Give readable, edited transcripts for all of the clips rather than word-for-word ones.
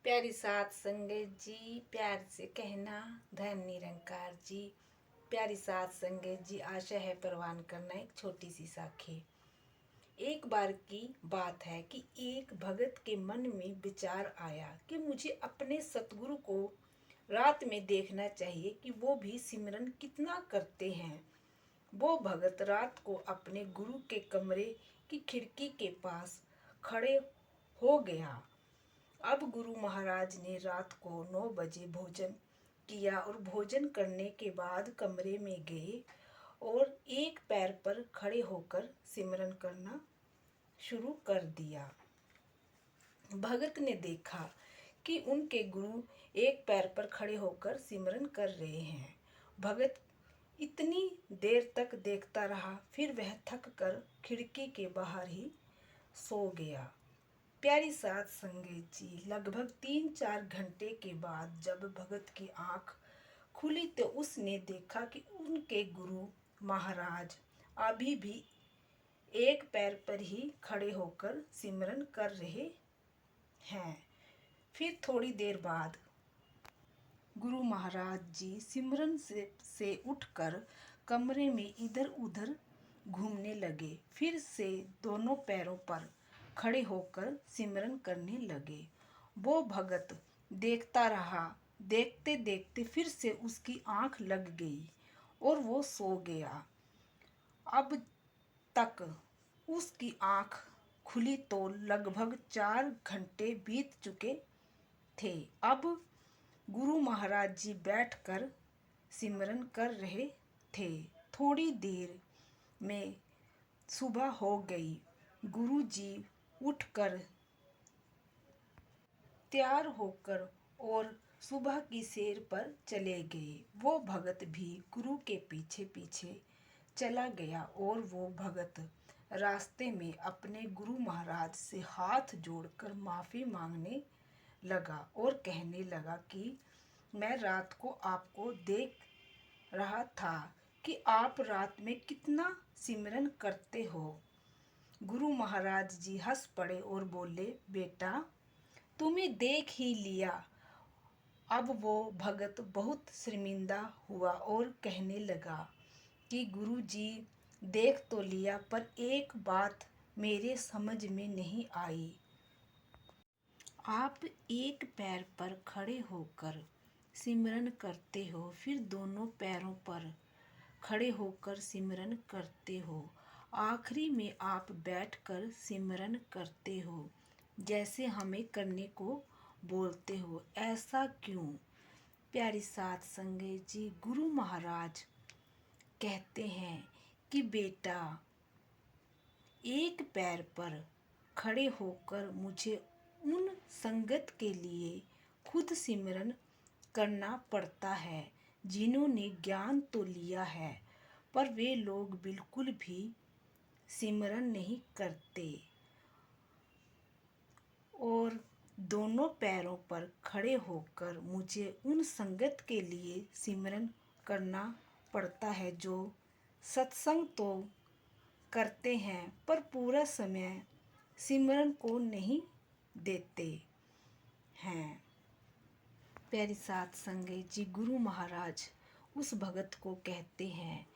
प्यारी साथ संगत जी, प्यार से कहना धन निरंकार जी। प्यारी साथ संगत जी, आशा है परवान करना एक छोटी सी साखी। एक बार की बात है कि एक भगत के मन में विचार आया कि मुझे अपने सतगुरु को रात में देखना चाहिए कि वो भी सिमरन कितना करते हैं। वो भगत रात को अपने गुरु के कमरे की खिड़की के पास खड़े हो गया। अब गुरु महाराज ने रात को 9 बजे भोजन किया और भोजन करने के बाद कमरे में गए और एक पैर पर खड़े होकर सिमरन करना शुरू कर दिया। भगत ने देखा कि उनके गुरु एक पैर पर खड़े होकर सिमरन कर रहे हैं। भगत इतनी देर तक देखता रहा, फिर वह थक कर खिड़की के बाहर ही सो गया। प्यारी साथ संगत जी, लगभग 3-4 घंटे के बाद जब भगत की आंख खुली तो उसने देखा कि उनके गुरु महाराज अभी भी एक पैर पर ही खड़े होकर सिमरन कर रहे हैं। फिर थोड़ी देर बाद गुरु महाराज जी सिमरन से उठकर कमरे में इधर उधर घूमने लगे। फिर से दोनों पैरों पर खड़े होकर सिमरन करने लगे। वो भगत देखता रहा। देखते देखते फिर से उसकी आंख लग गई और वो सो गया। अब तक उसकी आंख खुली तो लगभग 4 घंटे बीत चुके थे। अब गुरु महाराज जी बैठकर सिमरन कर रहे थे। थोड़ी देर में सुबह हो गई। गुरु जी उठकर तैयार होकर और सुबह की सैर पर चले गए। वो भगत भी गुरु के पीछे पीछे चला गया और वो भगत रास्ते में अपने गुरु महाराज से हाथ जोड़कर माफ़ी मांगने लगा और कहने लगा कि मैं रात को आपको देख रहा था कि आप रात में कितना सिमरन करते हो। गुरु महाराज जी हंस पड़े और बोले, बेटा तुम्हें देख ही लिया। अब वो भगत बहुत शर्मिंदा हुआ और कहने लगा कि गुरु जी देख तो लिया, पर एक बात मेरे समझ में नहीं आई। आप एक पैर पर खड़े होकर सिमरन करते हो, फिर दोनों पैरों पर खड़े होकर सिमरन करते हो, आखिरी में आप बैठकर सिमरन करते हो जैसे हमें करने को बोलते हो। ऐसा क्यों? प्यारी साथ संगत जी, गुरु महाराज कहते हैं कि बेटा एक पैर पर खड़े होकर मुझे उन संगत के लिए खुद सिमरन करना पड़ता है जिन्होंने ज्ञान तो लिया है पर वे लोग बिल्कुल भी सिमरन नहीं करते। और दोनों पैरों पर खड़े होकर मुझे उन संगत के लिए सिमरन करना पड़ता है जो सत्संग तो करते हैं पर पूरा समय सिमरन को नहीं देते हैं। प्यारी साथ संगत जी, गुरु महाराज उस भगत को कहते हैं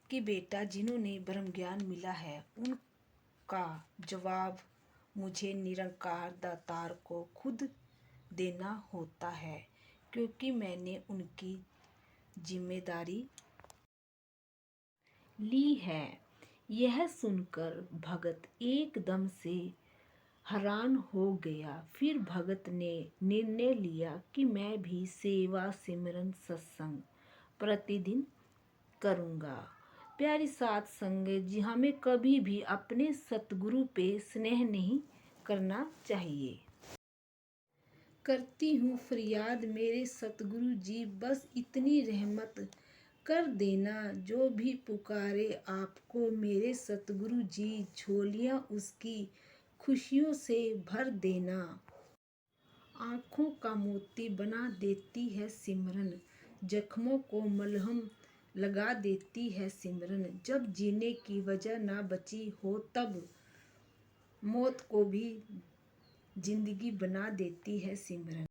कि बेटा जिन्होंने ब्रह्म ज्ञान मिला है उनका जवाब मुझे निरंकार दातार को खुद देना होता है, क्योंकि मैंने उनकी जिम्मेदारी ली है। यह सुनकर भगत एकदम से हैरान हो गया। फिर भगत ने निर्णय लिया कि मैं भी सेवा सिमरन सत्संग प्रतिदिन करूँगा। प्यारी साथ संगत जी, हमें कभी भी अपने सतगुरु पे स्नेह नहीं करना चाहिए। करती हूँ फरियाद मेरे सतगुरु जी, बस इतनी रहमत कर देना। जो भी पुकारे आपको मेरे सतगुरु जी, झोलियाँ उसकी खुशियों से भर देना। आँखों का मोती बना देती है सिमरन, जख्मों को मलहम लगा देती है सिमरन। जब जीने की वजह ना बची हो तब मौत को भी जिंदगी बना देती है सिमरन।